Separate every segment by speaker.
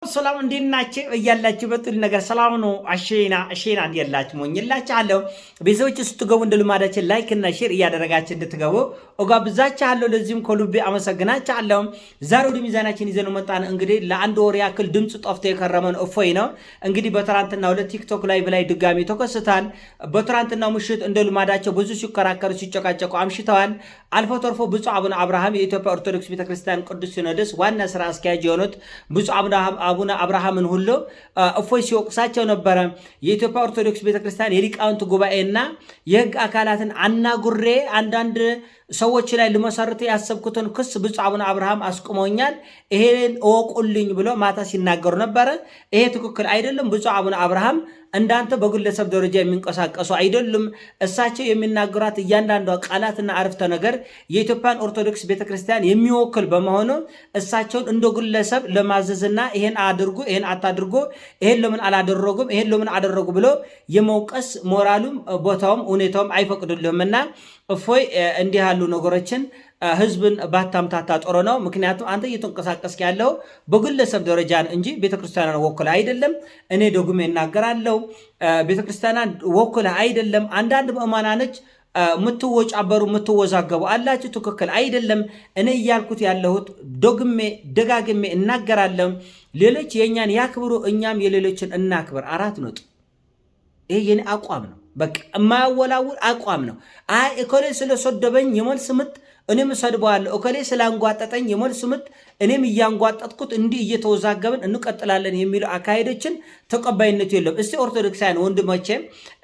Speaker 1: ሰላም እንዴናችሁ እያላችሁበት ሁሉ ነገር ሰላም ነው። አሸና እንዲያላችሁ ሞኝላችኋለሁ። ቤተሰቦች ስትገቡ እንደ ልማዳችን ላይክ እና ሼር እያደረጋችሁ እንድትገቡ እጋብዛችኋለሁ። ለዚህም ከልቤ አመሰግናችኋለሁ። ዛሬ ወደ ሚዛናችን ይዘን መጣን። እንግዲህ ለአንድ ወር ያክል ድምጽ ጠፍቶ የከረመን እፎይ ነው። እንግዲህ በትናንትናው ዕለት ቲክቶክ ላይ ድጋሚ ተከስቷል። በትናንትናው ምሽት እንደ ልማዳቸው ብዙ ሲከራከሩ ሲጨቃጨቁ አምሽተዋል። አልፎ ተርፎ ብፁዕ አቡነ አብርሃም የኢትዮጵያ ኦርቶዶክስ ቤተክርስቲያን ቅዱስ ሲኖዶስ ዋና ስራ አስኪያጅ የሆኑት ብፁዕ አቡነ አብርሃምን ሁሉ እፎይ ሲወቅሳቸው ነበረ። የኢትዮጵያ ኦርቶዶክስ ቤተክርስቲያን የሊቃውንት ጉባኤና የህግ አካላትን አናጉሬ አንዳንድ ሰዎች ላይ ልመሰርት ያሰብኩትን ክስ ብፁዕ አቡነ አብርሃም አስቆመውኛል፣ ይሄን እወቁልኝ ብሎ ማታ ሲናገሩ ነበረ። ይሄ ትክክል አይደለም። ብፁዕ አቡነ አብርሃም እንዳንተ በግለሰብ ደረጃ የሚንቀሳቀሱ አይደሉም። እሳቸው የሚናገሯት እያንዳንዷ ቃላትና አረፍተ ነገር የኢትዮጵያን ኦርቶዶክስ ቤተክርስቲያን የሚወክል በመሆኑ እሳቸውን እንደ ግለሰብ ለማዘዝና ይሄን አድርጉ፣ ይሄን አታድርጉ፣ ይሄን ለምን አላደረጉም፣ ይሄን ለምን አደረጉ ብሎ የመውቀስ ሞራሉም ቦታውም ሁኔታውም አይፈቅዱልህምና እፎይ እንዲህ ያሉ ነገሮችን ህዝብን ባታምታታ ጥሩ ነው። ምክንያቱም አንተ እየተንቀሳቀስክ ያለው በግለሰብ ደረጃ እንጂ ቤተክርስቲያንን ወክለ አይደለም። እኔ ደግሞ እናገራለሁ፣ ቤተክርስቲያንን ወክለ አይደለም። አንዳንድ ምዕመናኖች ምትወጫበሩ ምትወዛገቡ አላችሁ፣ ትክክል አይደለም። እኔ እያልኩት ያለሁት ደጋግሜ እናገራለሁ። ሌሎች የእኛን ያክብሩ፣ እኛም የሌሎችን እናክብር። አራት ነጥብ። ይሄ የኔ አቋም ነው። በቃ የማያወላውል አቋም ነው። አይ እኮሌ ስለሰደበኝ የመልስ ምት እኔም ሰድበዋለሁ፣ እኮሌ ስላንጓጠጠኝ የመልስ ምት እኔም እያንጓጠጥኩት እንዲህ እየተወዛገብን እንቀጥላለን የሚለው አካሄዶችን ተቀባይነት የለም። እስቲ ኦርቶዶክሳውያን ወንድሞቼ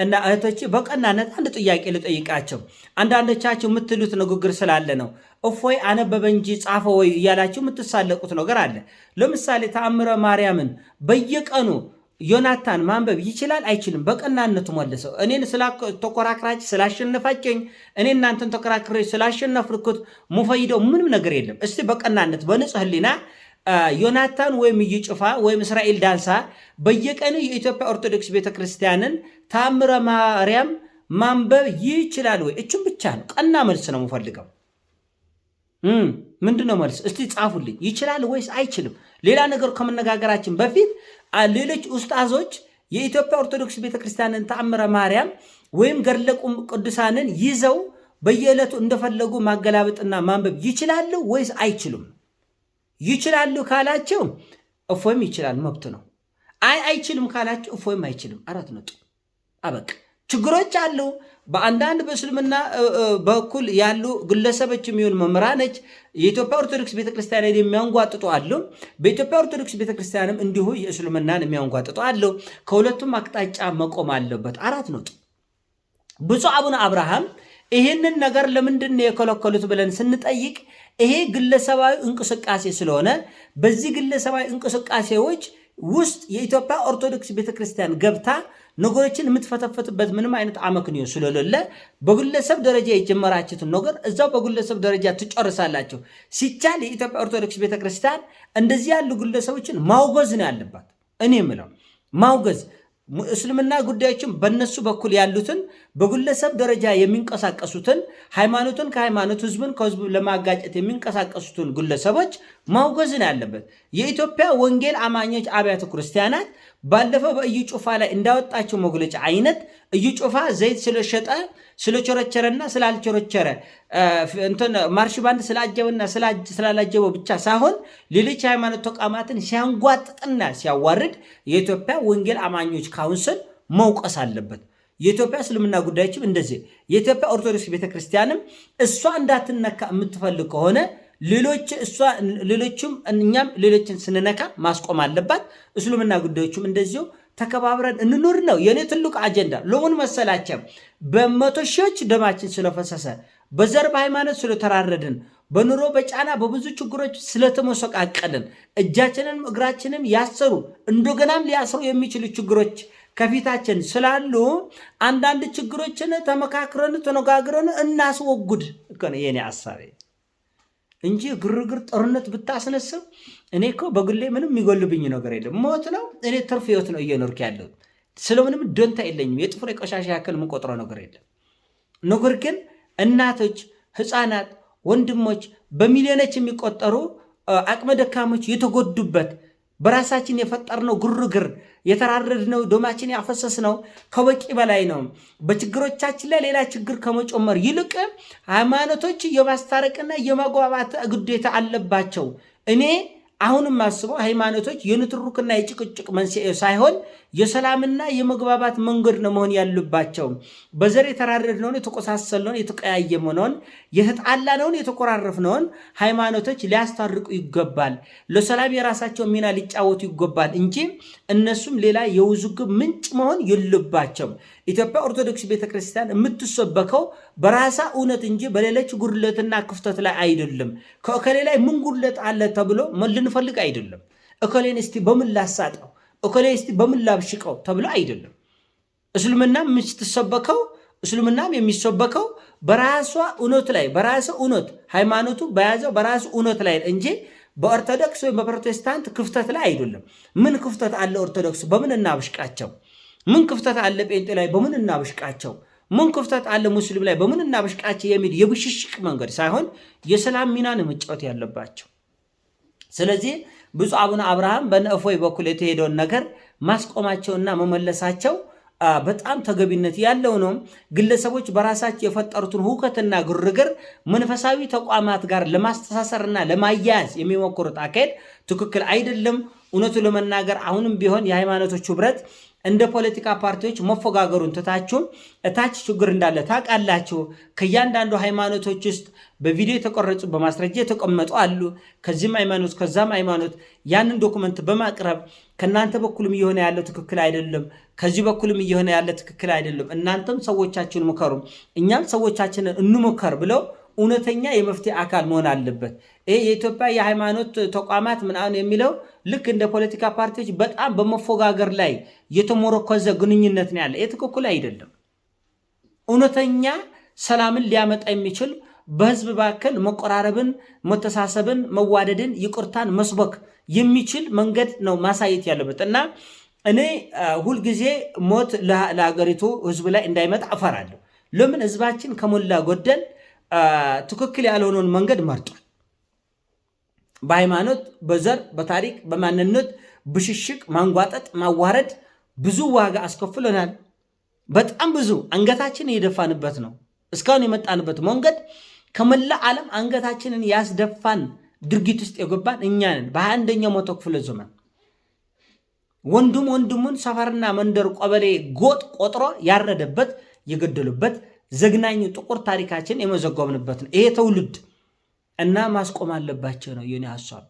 Speaker 1: እና እህቶቼ በቀናነት አንድ ጥያቄ ልጠይቃቸው። አንዳንዶቻችሁ የምትሉት ንግግር ስላለ ነው። እፎይ አነበበ እንጂ ጻፈ ወይ እያላችሁ የምትሳለቁት ነገር አለ። ለምሳሌ ተአምረ ማርያምን በየቀኑ ዮናታን ማንበብ ይችላል አይችልም? በቀናነቱ መልሰው። እኔን ተኮራክራች ስላሸነፋቸኝ እኔ እናንተን ተከራክሬ ስላሸነፍኩት ሙፈይደው ምንም ነገር የለም። እስቲ በቀናነት በንጹህ ህሊና ዮናታን ወይም ይጭፋ ወይም እስራኤል ዳንሳ በየቀኑ የኢትዮጵያ ኦርቶዶክስ ቤተክርስቲያንን ተአምረ ማርያም ማንበብ ይችላል ወይ? እችም ብቻ ነው። ቀና መልስ ነው የምፈልገው። ምንድነው መልስ? እስቲ ጻፉልኝ። ይችላል ወይስ አይችልም? ሌላ ነገር ከመነጋገራችን በፊት ሌሎች ኡስታዞች የኢትዮጵያ ኦርቶዶክስ ቤተክርስቲያንን ተአምረ ማርያም ወይም ገድለ ቅዱሳንን ይዘው በየዕለቱ እንደፈለጉ ማገላበጥና ማንበብ ይችላሉ ወይስ አይችሉም? ይችላሉ ካላቸው እፎይም ይችላል፣ መብት ነው። አይችልም ካላቸው እፎይም አይችልም። አራት ነጥብ። አበቃ። ችግሮች አሉ። በአንዳንድ በእስልምና በኩል ያሉ ግለሰቦች የሚሆን መምህራኖች የኢትዮጵያ ኦርቶዶክስ ቤተክርስቲያን የሚያንጓጥጡ አሉ። በኢትዮጵያ ኦርቶዶክስ ቤተክርስቲያንም እንዲሁ የእስልምናን የሚያንጓጥጡ አሉ። ከሁለቱም አቅጣጫ መቆም አለበት። አራት ነጥብ። ብፁዕ አቡነ አብርሃም ይህንን ነገር ለምንድን ነው የከለከሉት ብለን ስንጠይቅ ይሄ ግለሰባዊ እንቅስቃሴ ስለሆነ በዚህ ግለሰባዊ እንቅስቃሴዎች ውስጥ የኢትዮጵያ ኦርቶዶክስ ቤተክርስቲያን ገብታ ነገሮችን የምትፈተፈትበት ምንም አይነት አመክንዮ ስለሌለ በግለሰብ ደረጃ የጀመራችሁትን ነገር እዛው በግለሰብ ደረጃ ትጨርሳላችሁ። ሲቻል የኢትዮጵያ ኦርቶዶክስ ቤተክርስቲያን እንደዚህ ያሉ ግለሰቦችን ማውገዝ ነው ያለባት። እኔ የምለው ማውገዝ፣ እስልምና ጉዳዮችን በነሱ በኩል ያሉትን በግለሰብ ደረጃ የሚንቀሳቀሱትን ሃይማኖትን ከሃይማኖት ህዝብን ከህዝብ ለማጋጨት የሚንቀሳቀሱትን ግለሰቦች ማውገዝ ነው ያለበት። የኢትዮጵያ ወንጌል አማኞች አብያተ ክርስቲያናት ባለፈው በእዩ ጩፋ ላይ እንዳወጣቸው መግለጫ አይነት እዩ ጩፋ ዘይት ስለሸጠ ስለቸረቸረና ስላልቸረቸረ ማርሽ ባንድ ስላጀበና ስላላጀበው ብቻ ሳይሆን ሌሎች ሃይማኖት ተቋማትን ሲያንጓጥጥና ሲያዋርድ የኢትዮጵያ ወንጌል አማኞች ካውንስል መውቀስ አለበት። የኢትዮጵያ እስልምና ጉዳዮችም እንደዚህ የኢትዮጵያ ኦርቶዶክስ ቤተክርስቲያንም እሷ እንዳትነካ የምትፈልግ ከሆነ ሌሎችም እኛም ሌሎችን ስንነካ ማስቆም አለባት። እስልምና ጉዳዮችም እንደዚሁ ተከባብረን እንኑር ነው የኔ ትልቁ አጀንዳ። ለምን መሰላቸው? በመቶ ሺዎች ደማችን ስለፈሰሰ፣ በዘር በሃይማኖት ስለተራረድን፣ በኑሮ በጫና በብዙ ችግሮች ስለተመሰቃቀልን፣ እጃችንም እግራችንም ያሰሩ እንደገናም ሊያስሩ የሚችሉ ችግሮች ከፊታችን ስላሉ አንዳንድ ችግሮችን ተመካክረን ተነጋግረን እናስወጉድ እኮ ነው የኔ ሐሳቤ እንጂ ግርግር ጦርነት ብታስነስብ እኔ እኮ በግሌ ምንም የሚጎልብኝ ነገር የለም። ሞት ነው። እኔ ትርፍ ህይወት ነው እየኖርክ ያለው። ስለምንም ደንታ የለኝም። የጥፍር የቆሻሻ ያክል የምቆጥረው ነገር የለም። ነገር ግን እናቶች፣ ህፃናት፣ ወንድሞች በሚሊዮኖች የሚቆጠሩ አቅመ ደካሞች የተጎዱበት በራሳችን የፈጠርነው ግርግር የተራረድነው ደማችን ያፈሰስነው ከበቂ በላይ ነው። በችግሮቻችን ላይ ሌላ ችግር ከመጨመር ይልቅ ሃይማኖቶች የማስታረቅና የማግባባት ግዴታ አለባቸው። እኔ አሁንም ማስበው ሃይማኖቶች የንትርክና የጭቅጭቅ መንስኤ ሳይሆን የሰላምና የመግባባት መንገድ ነው መሆን ያለባቸው። በዘር የተራረድነውን የተቆሳሰልነውን የተቀያየምነውን የተጣላነውን የተቆራረፍነውን ሃይማኖቶች ሊያስታርቁ ይገባል። ለሰላም የራሳቸው ሚና ሊጫወቱ ይገባል እንጂ እነሱም ሌላ የውዝግብ ምንጭ መሆን የለባቸውም። ኢትዮጵያ ኦርቶዶክስ ቤተክርስቲያን የምትሰበከው በራሳ እውነት እንጂ በሌሎች ጉድለትና ክፍተት ላይ አይደለም። ከእከሌ ላይ ምን ጉድለት አለ ተብሎ ልንፈልግ አይደለም። እከሌን እስቲ በምን ላሳጠው፣ እከሌ እስቲ በምን ላብሽቀው ተብሎ አይደለም። እስልምናም የሚሰበከው በራሷ እውነት ላይ በራሱ እውነት ሃይማኖቱ በያዘው በራሱ እውነት ላይ እንጂ በኦርቶዶክስ ወይም በፕሮቴስታንት ክፍተት ላይ አይደለም። ምን ክፍተት አለ ኦርቶዶክስ በምን እናብሽቃቸው? ምን ክፍተት አለ ጴንጤ ላይ በምን እናብሽቃቸው? ምን ክፍተት አለ ሙስሊም ላይ በምን እናብሽቃቸው የሚል የብሽሽቅ መንገድ ሳይሆን የሰላም ሚና ነው መጫወት ያለባቸው። ስለዚህ ብፁዕ አቡነ አብርሃም በነእፎይ በኩል የተሄደውን ነገር ማስቆማቸውና መመለሳቸው በጣም ተገቢነት ያለው ነው። ግለሰቦች በራሳቸው የፈጠሩትን ሁከትና ግርግር መንፈሳዊ ተቋማት ጋር ለማስተሳሰርና ለማያያዝ የሚሞክሩት አካሄድ ትክክል አይደለም። እውነቱ ለመናገር አሁንም ቢሆን የሃይማኖቶች ህብረት እንደ ፖለቲካ ፓርቲዎች መፎጋገሩን ትታችሁ እታች ችግር እንዳለ ታውቃላችሁ። ከእያንዳንዱ ሃይማኖቶች ውስጥ በቪዲዮ የተቀረጹ በማስረጃ የተቀመጡ አሉ። ከዚህም ሃይማኖት ከዛም ሃይማኖት ያንን ዶክመንት በማቅረብ ከእናንተ በኩልም እየሆነ ያለው ትክክል አይደለም፣ ከዚህ በኩልም እየሆነ ያለ ትክክል አይደለም፣ እናንተም ሰዎቻችሁን ምከሩ፣ እኛም ሰዎቻችንን እንሞከር ብለው እውነተኛ የመፍትሄ አካል መሆን አለበት። ይሄ የኢትዮጵያ የሃይማኖት ተቋማት ምናምን የሚለው ልክ እንደ ፖለቲካ ፓርቲዎች በጣም በመፎጋገር ላይ የተሞረኮዘ ግንኙነት ነው ያለ። ይህ ትክክል አይደለም። እውነተኛ ሰላምን ሊያመጣ የሚችል በህዝብ መካከል መቆራረብን፣ መተሳሰብን፣ መዋደድን፣ ይቅርታን መስበክ የሚችል መንገድ ነው ማሳየት ያለበት እና እኔ ሁልጊዜ ሞት ለሀገሪቱ ህዝብ ላይ እንዳይመጣ እፈራለሁ። ለምን? ህዝባችን ከሞላ ጎደል ትክክል ያልሆነውን መንገድ መርጧል። በሃይማኖት፣ በዘር፣ በታሪክ፣ በማንነት ብሽሽቅ፣ ማንጓጠጥ፣ ማዋረድ ብዙ ዋጋ አስከፍሎናል። በጣም ብዙ አንገታችንን የደፋንበት ነው። እስካሁን የመጣንበት መንገድ ከመላ ዓለም አንገታችንን ያስደፋን ድርጊት ውስጥ የገባን እኛ ነን። በ21ኛው መቶ ክፍለ ዘመን ወንድሙን ሰፈርና መንደር፣ ቀበሌ፣ ጎጥ ቆጥሮ ያረደበት የገደሉበት ዘግናኝ ጥቁር ታሪካችን የመዘገብንበት ነው ይሄ ትውልድ እና ማስቆም አለባቸው ነው የኔ ሐሳብ።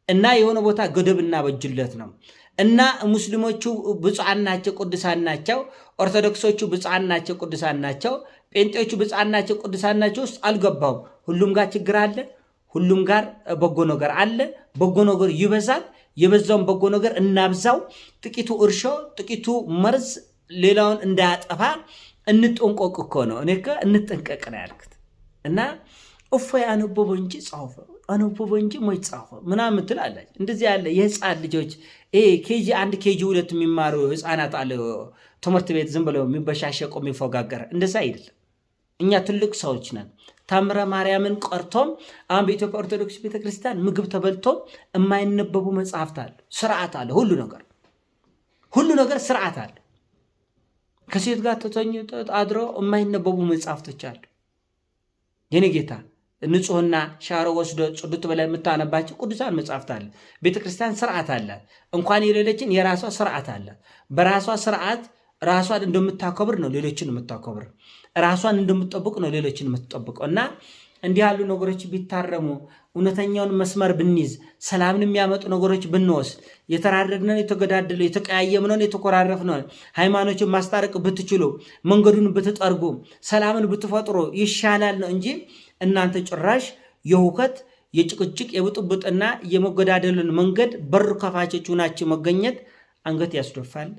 Speaker 1: እና የሆነ ቦታ ገደብ እናበጅለት ነው እና ሙስሊሞቹ ብፁዓን ናቸው ቅዱሳን ናቸው፣ ኦርቶዶክሶቹ ብፁዓን ናቸው ቅዱሳን ናቸው፣ ጴንጤዎቹ ብፁዓን ናቸው ቅዱሳን ናቸው ውስጥ አልገባውም። ሁሉም ጋር ችግር አለ፣ ሁሉም ጋር በጎ ነገር አለ። በጎ ነገር ይበዛል፣ የበዛውን በጎ ነገር እናብዛው። ጥቂቱ እርሾ ጥቂቱ መርዝ ሌላውን እንዳያጠፋ እንጠንቀቅ እኮ ነው። እኔ እንጠንቀቅ ነው ያልኩት እና እፎይ አነበቦ እንጂ ጻፈ አነበቦ እንጂ ሞይ ጻፈ ምናምን ትላለች። እንደዚህ ያለ የህፃን ልጆች ኬጂ 1 ኬጂ 2 የሚማሩ ህፃናት አለ ትምህርት ቤት ዝም ብለው የሚበሻሸቁ የሚፎጋገር እንደዛ አይደለም። እኛ ትልቅ ሰዎች ነን። ታምረ ማርያምን ቀርቶም አሁን በኢትዮጵያ ኦርቶዶክስ ቤተክርስቲያን ምግብ ተበልቶ የማይነበቡ መጽሐፍት አለ፣ ስርዓት አለ፣ ሁሉ ነገር ስርዓት አለ። ከሴት ጋር ተተኝቶ አድሮ የማይነበቡ መጽሐፍቶች አሉ። የኔ ጌታ ንጹህና ሻሮ ወስዶ ጽዱት ብለን የምታነባቸው ቅዱሳን መጽሐፍት አለ። ቤተክርስቲያን ስርዓት አላት። እንኳን የሌለችን የራሷ ስርዓት አላት። በራሷ ስርዓት ራሷን እንደምታከብር ነው ሌሎችን የምታከብር፣ ራሷን እንደምትጠብቅ ነው ሌሎችን የምትጠብቀው። እና እንዲህ ያሉ ነገሮች ቢታረሙ፣ እውነተኛውን መስመር ብንይዝ፣ ሰላምን የሚያመጡ ነገሮች ብንወስድ፣ የተራረድነን የተገዳደለ የተቀያየምነን የተኮራረፍነን ሃይማኖችን ማስታረቅ ብትችሉ፣ መንገዱን ብትጠርጉ፣ ሰላምን ብትፈጥሩ ይሻላል ነው እንጂ እናንተ ጭራሽ የሁከት የጭቅጭቅ የብጥብጥና የመገዳደልን መንገድ በር ከፋቾች ሆናችሁ መገኘት አንገት ያስደፋል፣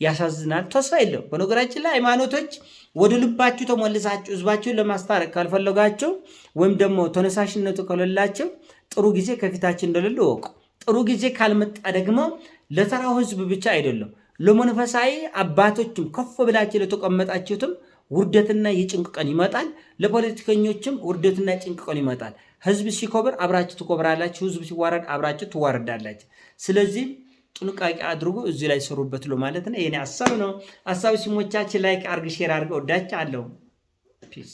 Speaker 1: ያሳዝናል፣ ተስፋ የለው። በነገራችን ላይ ሃይማኖቶች ወደ ልባችሁ ተመልሳችሁ ህዝባችሁን ለማስታረቅ ካልፈለጋችሁ ወይም ደግሞ ተነሳሽነቱ ከሌላችሁ ጥሩ ጊዜ ከፊታችን እንደሌለ ወቁ። ጥሩ ጊዜ ካልመጣ ደግሞ ለተራው ህዝብ ብቻ አይደለም ለመንፈሳዊ አባቶችም ከፍ ብላችሁ ለተቀመጣችሁትም ውርደትና የጭንቅ ቀን ይመጣል። ለፖለቲከኞችም ውርደትና የጭንቅ ቀን ይመጣል። ህዝብ ሲኮብር አብራችሁ ትኮብራላችሁ፣ ህዝብ ሲዋረድ አብራችሁ ትዋረዳላችሁ። ስለዚህ ጥንቃቄ አድርጉ። እዚህ ላይ ሰሩበት ነው ማለት ነው። የኔ ሐሳብ ነው። ሐሳብ ሲሞቻችን ላይክ አርግ፣ ሼር አርገው። ወዳችኋለሁ። ፒስ